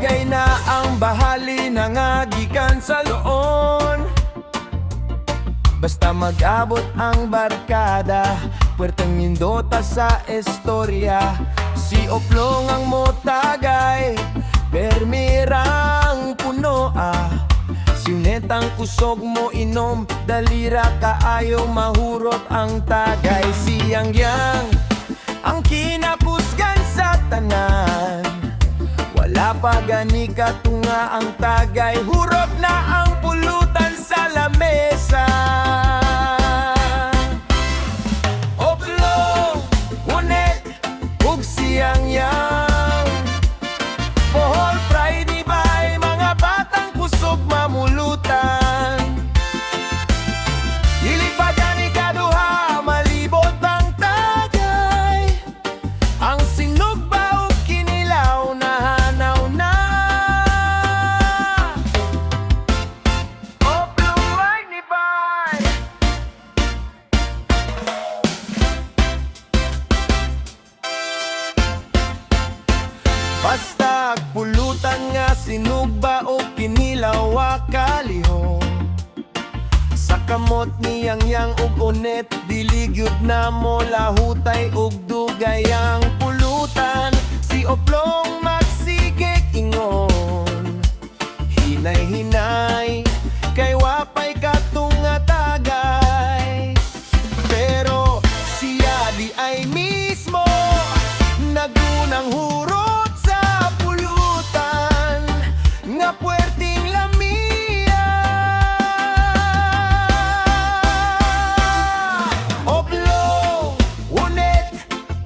tagay na ang bahali na nga gikan sa loon. Basta mag-abot ang barkada, puwerteng nindota sa istorya. Si Oplong ang motagay, permirang puno Sinetang kusog mo inom, dalira kaayo mahurot ang tagay. Siyang yang ang kinapusgan sa tanan, wala pa gani katunga ang tagay. Hurot na ang pulutan sa lamesa. Oplong, unet, ug siyang yang Bohol pride ni bay, mga batang kusog mamulutan. Dili pa gani kaduha, malibot ang tagay. Ang sinugba ug kinilaw nahanaw na. Oplong pride ni bay. Basta pulutan nga sinugba o kinilaw kalihong. Sa kamot niyang yang ug unet, diligyud na mo lahutay ug dugayang pulutan. Si Oplong magsigik ingon, hinay-hinay kay wapay katunga tagay. Pero siya di ay mismo nagunang hurot sa pulutan nga puwerting lamia. Oplong, unet,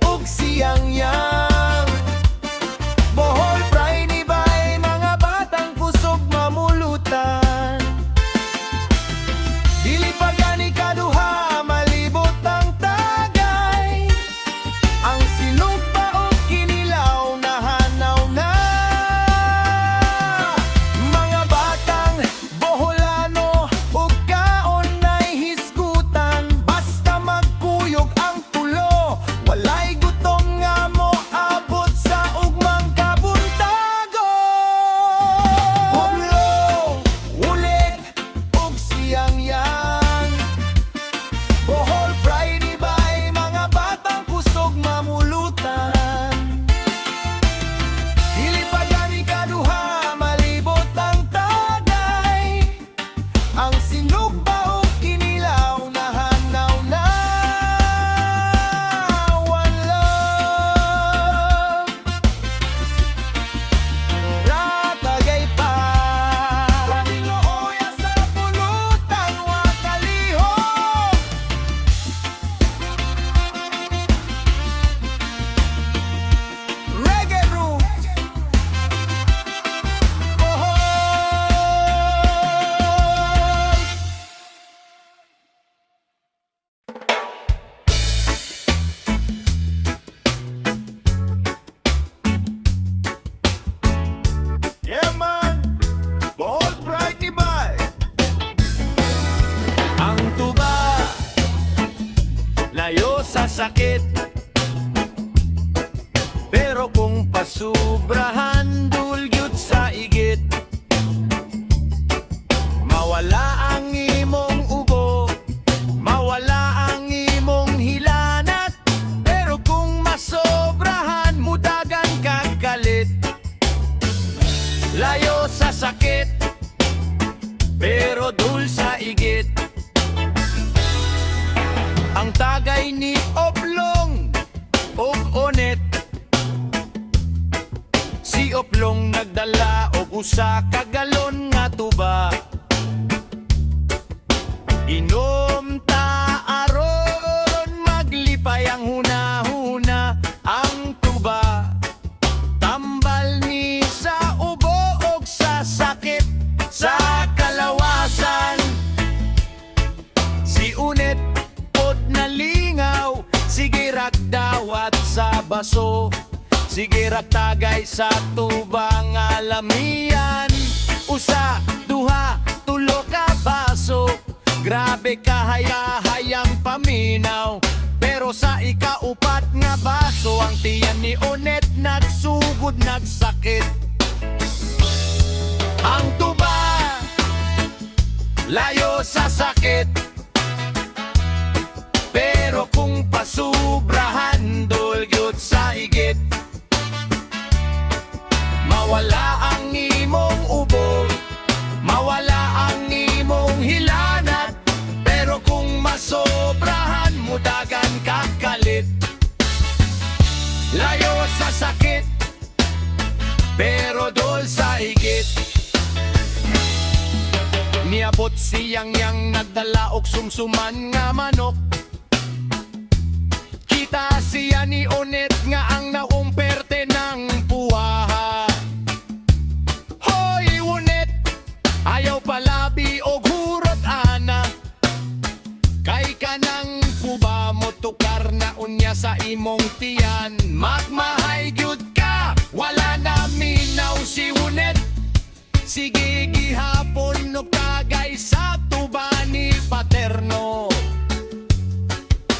ug siyang yang Bohol pride ni bay, mga batang kusog mamulutan. Dili pa gani kaduha, malibot ang tagay. Ang sinugba o kinilaw nahanaw na. Mga batang boholano ug kaon na'y hisgutan. Basta magkuyog ang tulo, walay gutom nga mo abot sa ugmang kabuntagon. Oplong, ulit, ug siyang yang Bohol pride ni bay, mga batang kusog mamulutan. Dili pa gani kaduha, malibot ang tagay. Ang sinugba o kinilaw nahanaw na. One love, ratagay pa. Pangilooya sa pulutan, wakalihok. Reggae room, bohol. Yeah man, bohol pride ni bay. Ang tuba, layo sa sakit. Pero kung pasubrahan, dulgyot sa igit. Mawala ang imong ubo, mawala ang imong hilanat. Pero kung masobrahan, mudagan kang kalit. Layo sa sakit, pero dul sa igit. Ang tagay ni Oplong ug unet. Si Oplong nagdala og usa ka galon nga tuba. Inom ta aron maglipay ang hunahuna. Ang tuba tambal ni sa ubo og sa sakit sa kalawasan. Si unet pod nalingaw, sige ragdawat sa baso. Sige tagay sa tubang alamian. Usa, duha, tulo ka baso. Grabe kahaya-hayang paminaw. Pero sa ikaupat nga baso, ang tiyan ni Onet nagsugod nagsakit. Ang tuba, layo sa sakit. Pero kung pasubrahan, dulgyot sa higit. Mawala ang imong ubo, mawala ang imong hilanat. Pero kung masobrahan mo, dagan kakalit. Layo sa sakit, pero dol sa higit. Niabot siyang yang nagdala og sumsuman nga manok. Kita siya ni Onet nga ang naumperte ng puwaha. Hoy Onet, ayaw palabi og hurot ana. Kay kanang kuba mo tukar na unya sa imong tiyan. Magmahay gyud ka, wala na minaw si Onet. Sige gihapon no kagay sa tuba ni Paterno.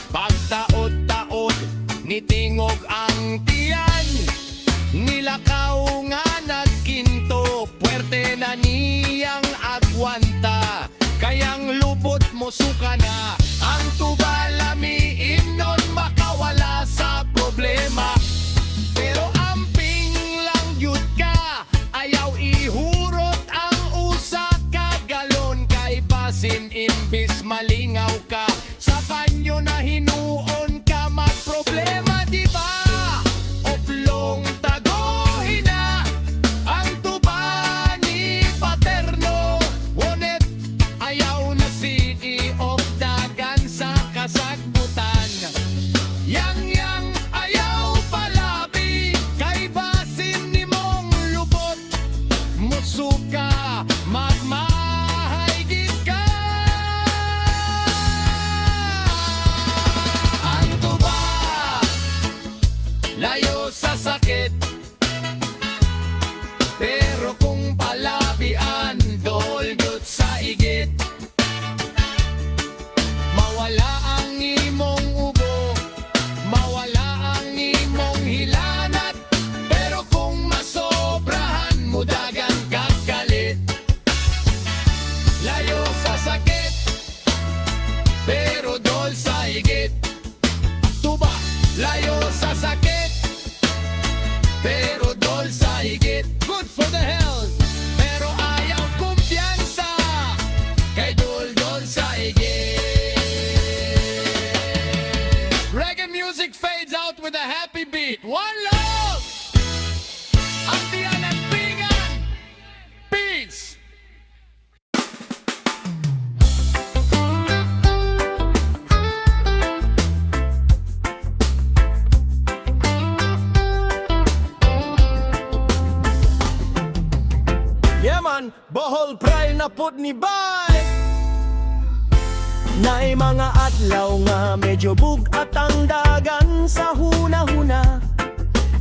Pagtaod-taod nitingog ang tiyan, nilakaw nga nagkinto. Puwerte na niyang agwanta, kayang lupot mo suka na. Ang tuba lamiin nun makawala sa problema. Pero amping lang yun ka, ayaw ihurot ang usa ka galon. Kay basin imbis malingaw ka, sa kanyo na hinuon ka magproblema, di ba? Oplong tagohin na ang tuba ni Paterno. Onet, ayaw na sidi og dagan sa kasagbutan. Yang ayaw palabi, kay basin ni mong lubot. Musuka, magmahay gid ka. Ang tuba, layo sa sakit. Pero kung palabian, dolgot sa igit. Mawala ang imong ubo, mawala ang imong hilanat. Pero kung masobrahan mo, dagan kakalit. Layo sa sakit, pero dol sa higit. Tuba, layo sa sakit, pero dol sa higit. Good for the health, pero ayaw kumpiyansa, kay dol sa higit. Reggae music fades out with a happy beat. One love! Ang tiyan at pingan! Peace! Yeah man, Bohol Pride na put ni Bay. Naay mga adlaw nga medyo bugat ang dagan sa huna-huna.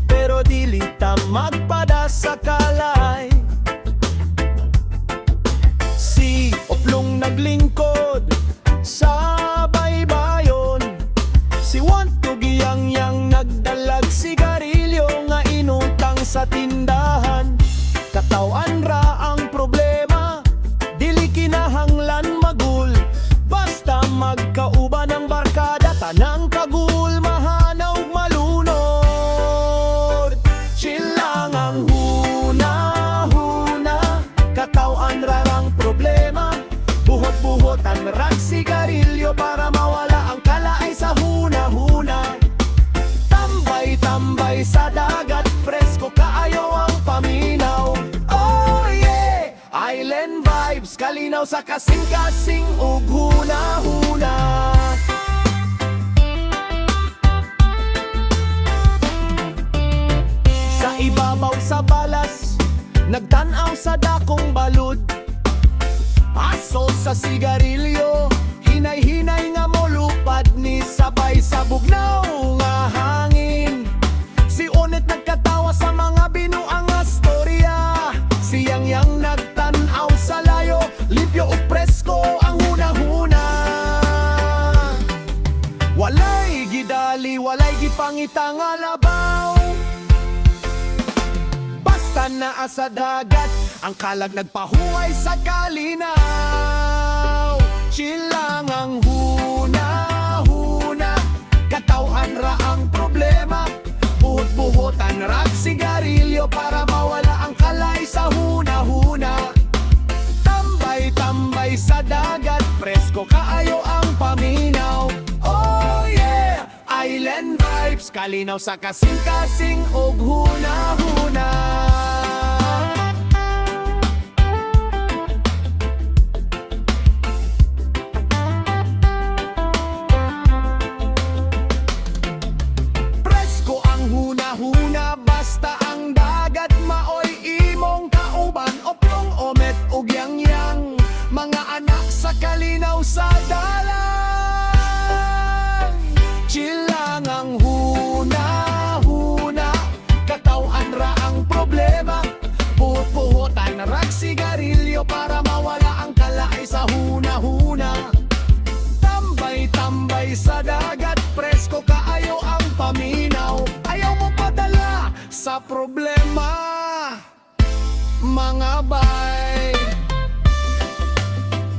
Pero dili ta magpada sa kalay. Si Oplong naglingkod sa baybayon. Si Wanto giyang nagdalag sigarilyo nga inutang sa tindahan. Katawan ra ang problema, dili kinahanglan magul. Basta magkauban ng barkada, tanang kagul mahanaw malunod. Chill lang ang huna-huna, katawan ra ang problema. Buhot-buhotan rag sigarilyo para mawala ang kalaay sa huna-huna. Tambay-tambay sa dagat, presko kaayo ang paminaw. Oh yeah! Island vibes, kalinaw sa kasing-kasing ug huna-huna. Sa ibabaw sa balas, nagtanaw sa dakong balud. Asol sa sigarilyo, hinay-hinay nga molupad ni sabay sa bugnaw nga hangin. Si Onet nagkatawa sa mga binuang nga storya. Siyang yang nagtanaw sa layo, limpyo ug presko ang huna-huna. Walay gidali, walay gipangita nga labaw. Basta naa sa dagat. Ang kalag nagpahuway sa kalinaw. Chill lang ang huna-huna, katawan ra ang problema. Buhot-buhotan rag sigarilyo para mawala ang kalay sa huna-huna. Tambay-tambay sa dagat, presko kaayo ang paminaw. Oh yeah, island vibes, kalinaw sa kasing-kasing og huna-huna. Presko ang huna-huna, basta ang dagat maoy imong kauban. Oplong, omet, ug yang-yang, mga anak sa kalinaw sa dalan. Chill lang ang huna-huna, katawan ra ang problema. Buhot-buhotan rag sigarilyo para mawala ang kalay sa huna-huna. Tambay-tambay sa dagat, presko kaayo ang paminaw. Ayaw mo padala sa problema, mga bay.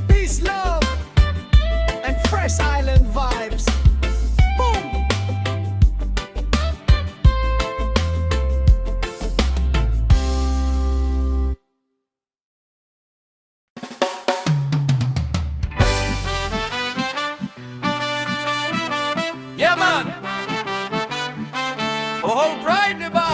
Peace, love, and fresh island vibes. Boom! Yeah, man! Oh, pride, diba?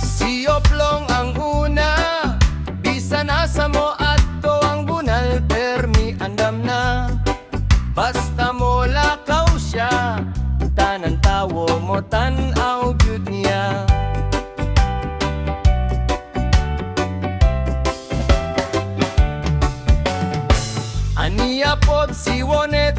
Sioplong ang una, bisan asa mo adto ang bunal, permi andam na. Basta mo lakaw siya, tanan tawo mo tanaw gyud niya. Aniya pod si Wonet,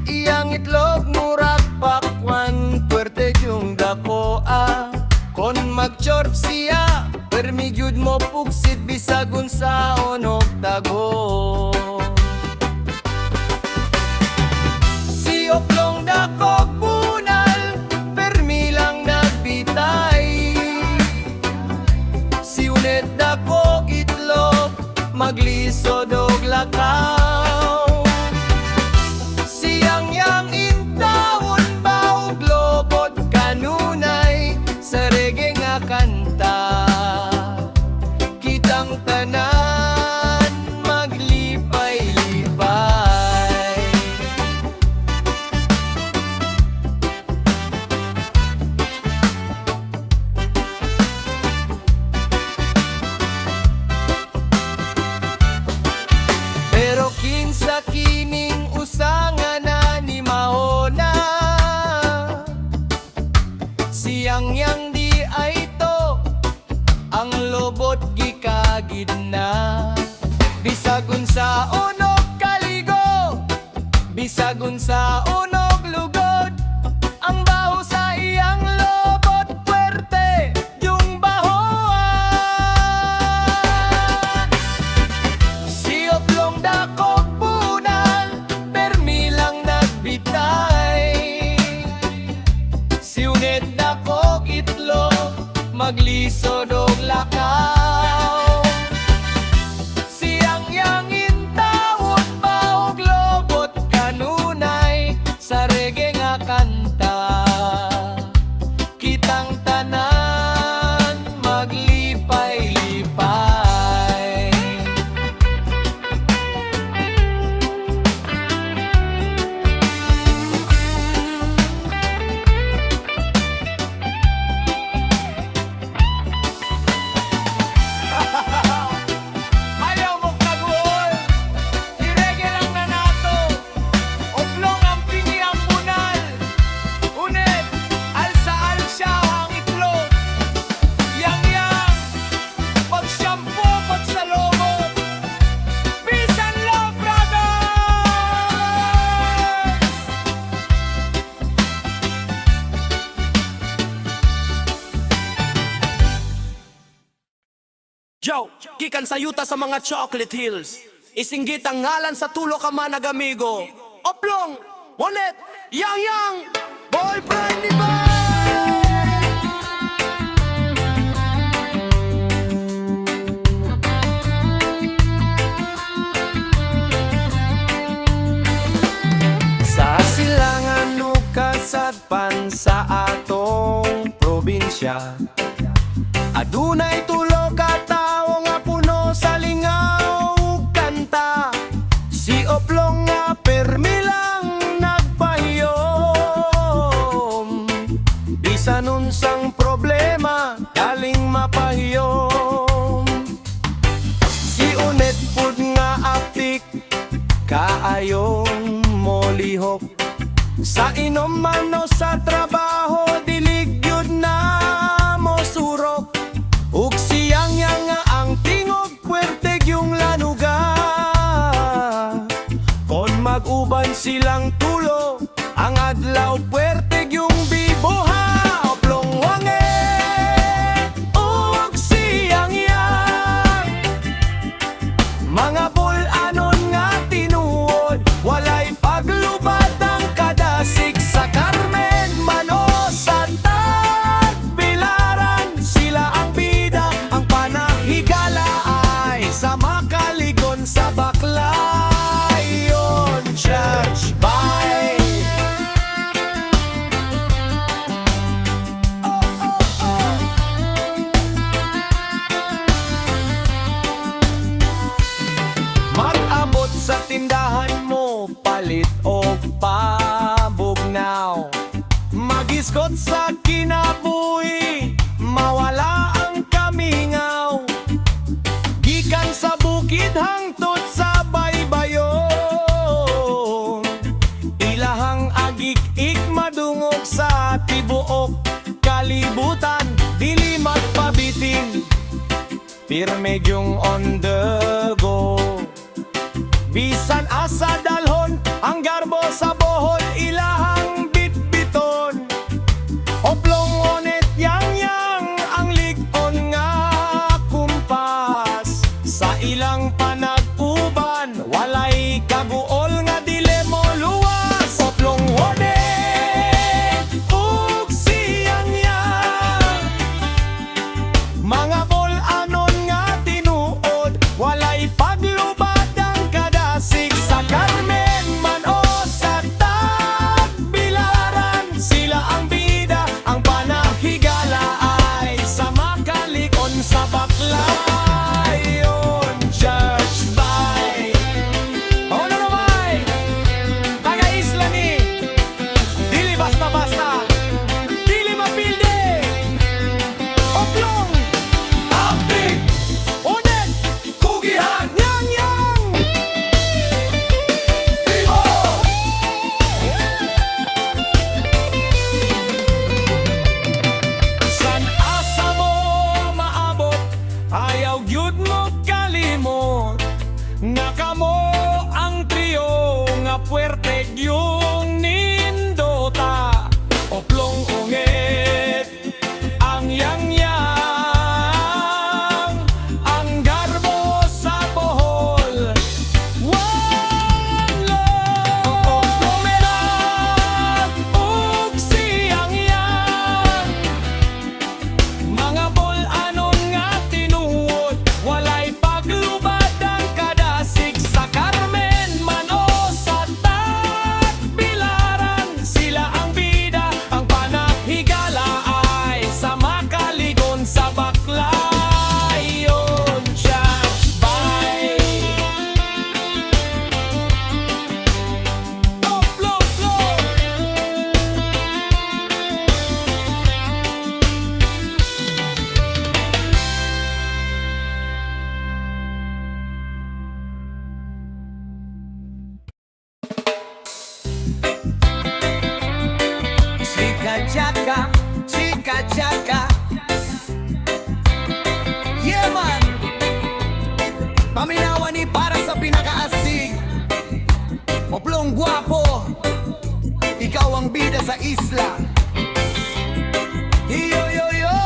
iyang itlog murag pakwan, puwerte yung dakoa. Kon mag-chorp siya, permi gyud mo pugsit bisag unsaon og tago. Sioplong dakog bunal, permi lang nagbitay. Si Unet dakog itlog, maglisod og lakaw. Siyang yang intawon ba og lobot kanunay, sa reggae nga kanta. Kitang tanan maglipay-lipay. Pero kinsa kining usangan na ni Mahona, siyang yang di ay to, ang lobot gikagid na. Bisag unsa unog kaligo, bisag unsa unog lugod, ang baho sa iyang lobot puwerte yung bahoan. Sioplong dakog bunal, permi lang nagbitay. Si Unet dakog itlog, maglisod og lakaw. Siyang yang intawon ba og lobot kanunay, sa gikan sa yuta sa mga chocolate hills. Isinggit ang ngalan sa tulo ka man nagamigo. Oplong, Monet, Yang, Boyfriend ni Bay! Sa silangan nukasadpan sa atong probinsya, adunay tulo ka tawo nga puno sa lingaw ug kanta. Si Oplong nga permi lang nagpahiyom, bisan unsang problema galing mapahiyom. Si Unet pud nga aptik kaayong molihok, sa inuman o sa trabaho dilig yun na mo surok. Ug siyang nga ang tingog puwerte yung lanuga, kon mag-uban silang tulo ang adlaw puwerte yung bibuha. Oplong wanget ug siyang yang, mga bul-anon nga tinuod, walay paglubad ang kadasig sa Carmen man o sa Tagbilaran. Sila ang bida, ang panahigala ay sa makaligon sa Baclayon Church by mag-abot sa tindahan mo, palit o pabugnaw. Mag-iskot sa kinabuhi, mawala ang kamingaw. Gikan sa bukid hangtod sa baybayon, ilahang agik-ik madungog sa tibuok kalibutan. Dili magpabitin, pirme yung on the go. Bisan asa dalhon, ang garbo sa bohol ilahang bitbiton. Oplong Onet Yang, ang ligon nga kumpas. Sa ilang panag-uban, walay kaguol nga dili mo luwas. Oplong Onet ug siyang yang, mga bol-anon nga tinuod, walay paglubad ang kadasig sa Carmen man o sa Tagbilaran. Sila ang bida, ang panahigala ay sa makalikon sa Baclayon Church by oh no may taga-isla ni dili basta-basta, dili mapilde. Oplong aptik Onet kugihan yang Vivo! San asa mo maabot, ayaw gyud mo kalimot, nga kamo ang trio nga puwerte yung nindota. Oplong Unget, ang yang, ang garbo sa bohol. One love, Oplong ug siyang yang, mga bol-anon nga tinuod, walay paglubad ang kadasig sa Carmen man o sa Tagbilaran. Sila ang bida, ang panahigala ay sa makaligon sa Baclayon Church by Oplong. Chika-chaka, chika-chaka, yeah man. Paminawan ni para sa pinakaasig. Oplong gwapo, ikaw ang bida sa isla. Yo yo yo,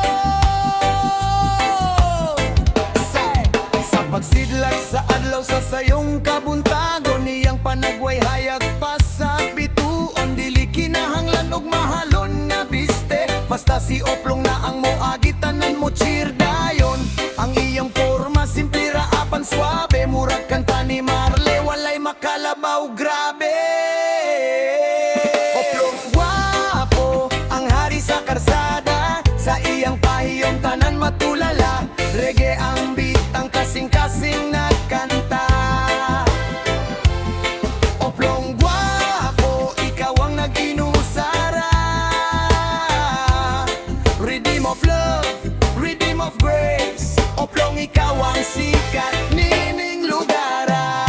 say, say. Magsidlag sa adlaw sa sayong kabuntagon, niyang panagway hayag pa sa bituon. Dili kinahanglan og mahalon nga biste, basta si Oplong na ang moagitanan mo cheer dayon. Ang iyang forma simple ra apan suabe, murag kanta ni Marley walay makalabaw grabe. Oplong guwapo, ang hari sa karsada, sa iyang pahiyong tanan matulala. Reggae ang beat, ang kasing-kasing na kanta. Oplong guwapo, ikaw ang nag-inusara. Redeem of love, redeem of grace. Oplong ikaw ang sikat, nining lugara.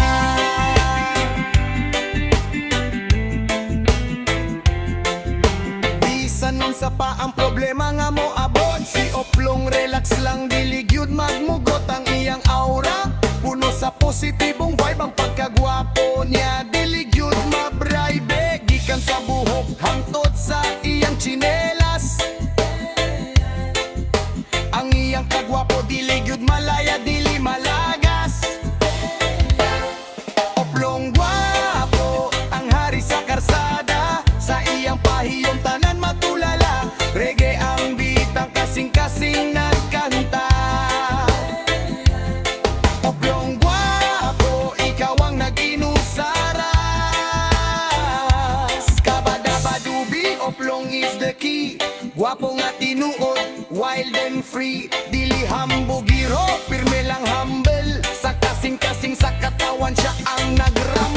Bisan nun sa pa ang problema nga mo abot, si Oplong relax lang, dili gyud magmugot ang iyang aura. Puno sa positibong vibe ang pagkagwapo niya, dili gyud mabraybe. Gikan sa buhok hangtod sa iyang tsinelas, ang iyang kagwapo dili gyud malaya, dili malagas. Oplong guwapo, ang hari sa karsada, sa iyang pahiyong tanan matulala. Reggae ang beat, ang kasing-kasing nagkanta. Oplong guwapo, ikaw ang nag-inusara. Kabadabadubi, Oplong is the key. Guwapo nga tinuod, wild and free. Dili hambugiro, pirme lang humble. Sa kasing-kasing sa katawan siya ang nagram.